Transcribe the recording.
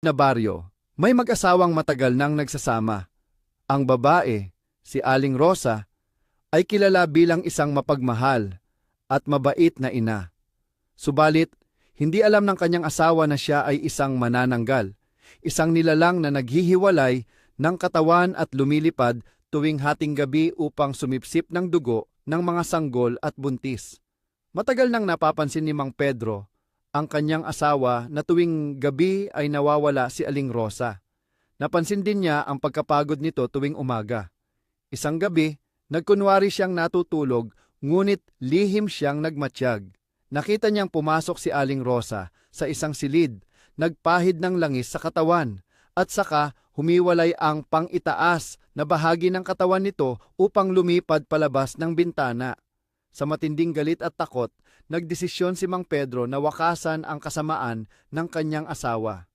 Na baryo, may mag-asawang matagal nang nagsasama. Ang babae, si Aling Rosa, ay kilala bilang isang mapagmahal at mabait na ina. Subalit, hindi alam ng kanyang asawa na siya ay isang manananggal, isang nilalang na naghihiwalay ng katawan at lumilipad tuwing hating gabi upang sumipsip ng dugo ng mga sanggol at buntis. Matagal nang napapansin ni Mang Pedro ang kanyang asawa na tuwing gabi ay nawawala si Aling Rosa. Napansin din niya ang pagkapagod nito tuwing umaga. Isang gabi, nagkunwari siyang natutulog, ngunit lihim siyang nagmatiyag. Nakita niyang pumasok si Aling Rosa sa isang silid, nagpahid ng langis sa katawan, at saka humiwalay ang pang-itaas na bahagi ng katawan nito upang lumipad palabas ng bintana. Sa matinding galit at takot, nagdesisyon si Mang Pedro na wakasan ang kasamaan ng kanyang asawa.